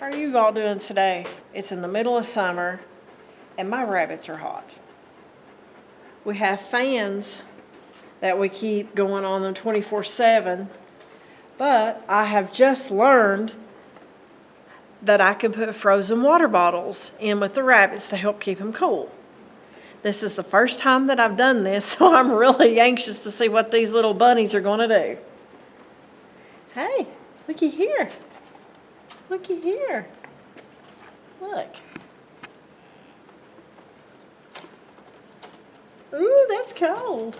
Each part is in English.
How are you all doing today? It's in the middle of summer and my rabbits are hot. We have fans that we keep going on them 24/7, but I have just learned that I can put frozen water bottles in with the rabbits to help keep them cool. This is the first time that I've done this, so I'm really anxious to see what these little bunnies are going to do. Hey, looky here. Looky here. Look. Ooh, that's cold.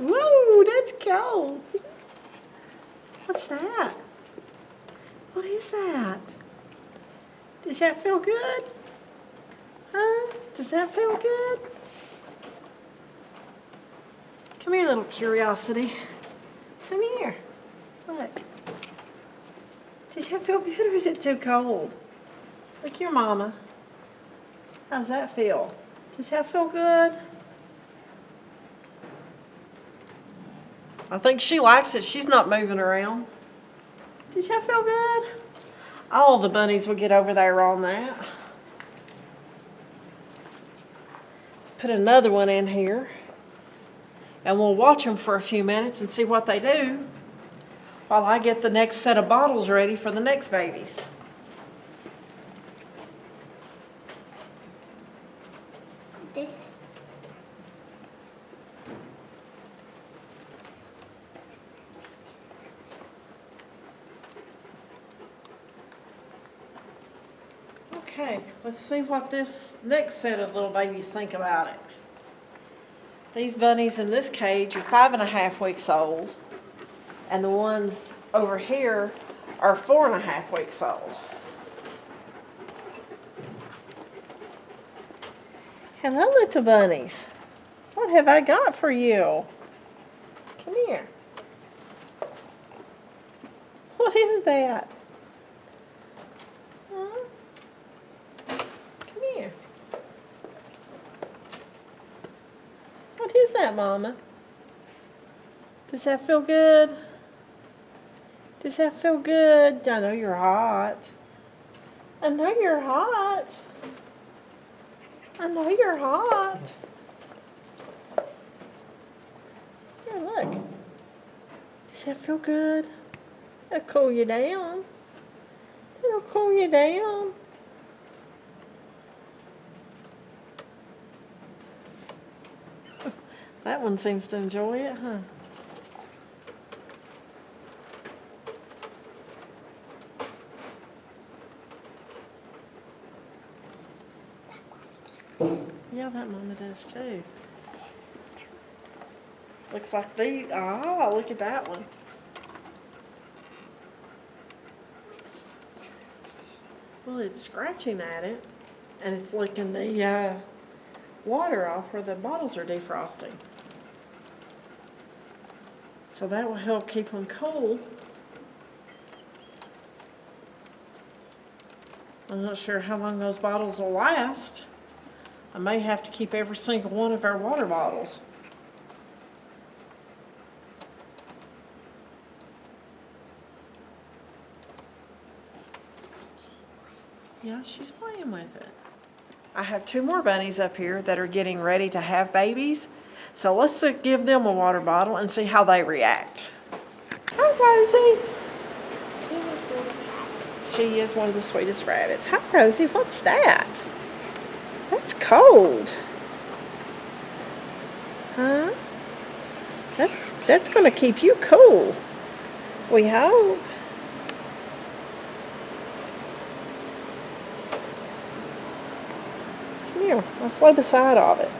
Whoa, that's cold. What's that? What is that? Does that feel good? Huh? Does that feel good? Come here, little curiosity. Come here. Look. Does that feel good or is it too cold? Look at your mama. How's that feel? Does that feel good? I think she likes it. She's not moving around. Does that feel good? All the bunnies will get over there on that. Put another one in here. And we'll watch them for a few minutes and see what they do while I get the next set of bottles ready for the next babies. Okay, let's see what this next set of little babies think about it. These bunnies in this cage are 5.5 weeks old, and the ones over here are 4.5 weeks old. Hello, little bunnies. What have I got for you? Come here. What is that? What is that, Mama? Does that feel good? Does that feel good? I know you're hot. I know you're hot. I know you're hot. Here, look. Does that feel good? It'll cool you down. It'll cool you down. That one seems to enjoy it, huh? Yeah, that mama does too. Looks like these. Ah, look at that one. Well, it's scratching at it, and it's licking the water off where the bottles are defrosting. So that will help keep them cool. I'm not sure how long those bottles will last. I may have to keep every single one of our water bottles. Yeah, she's playing with it. I have 2 more bunnies up here that are getting ready to have babies. So let's give them a water bottle and see how they react. Hi, Rosie. She is one of the sweetest rabbits. Hi, Rosie. What's that? That's cold. Huh? That's going to keep you cool. We hope. Come here. Let's lay beside of it.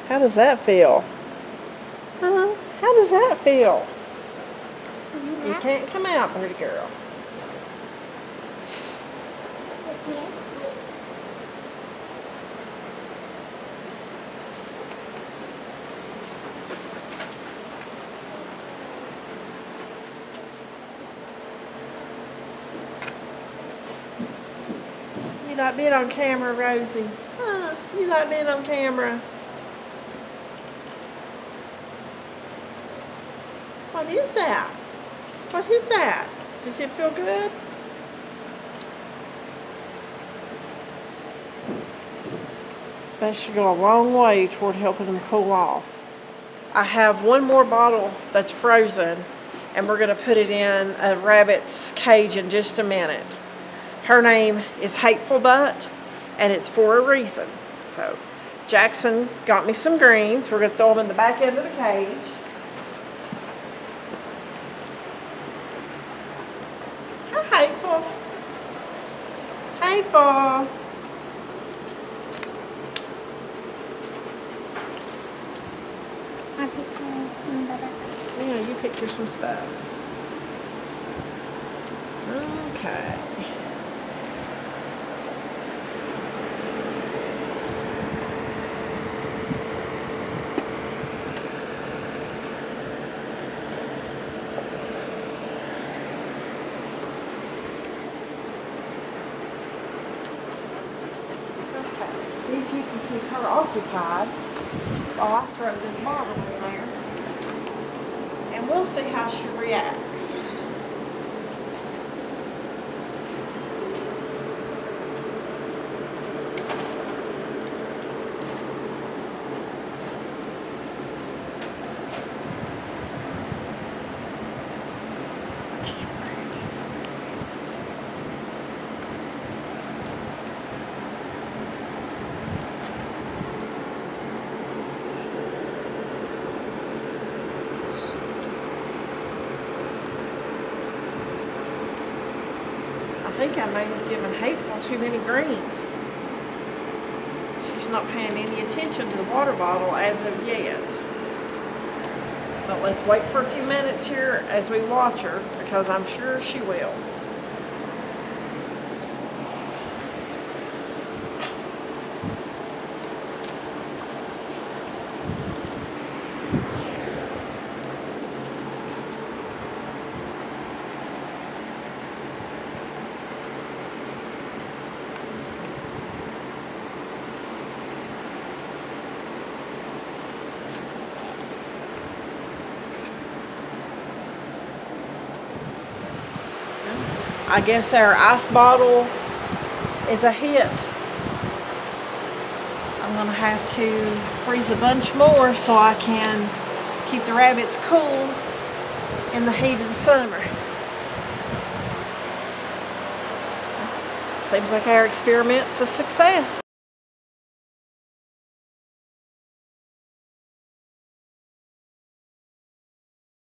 How does that feel? Huh? How does that feel? You can't come out, pretty girl. You like being on camera, Rosie? Huh? You like being on camera? What is that? What is that? Does it feel good? That should go a long way toward helping them cool off. I have one more bottle that's frozen, and we're gonna put it in a rabbit's cage in just a minute. Her name is Hateful Butt, and it's for a reason. So Jackson got me some greens. We're gonna throw them in the back end of the cage. Hi, Hateful. Hateful. I picked some better. Yeah, you picked her some stuff. Okay. See if you can keep her occupied while I throw this bottle in there. And we'll see how she reacts. I think I may have given Hateful too many greens. She's not paying any attention to the water bottle as of yet. But let's wait for a few minutes here as we watch her, because I'm sure she will. I guess our ice bottle is a hit. I'm gonna have to freeze a bunch more so I can keep the rabbits cool in the heat of the summer. Seems like our experiment's a success.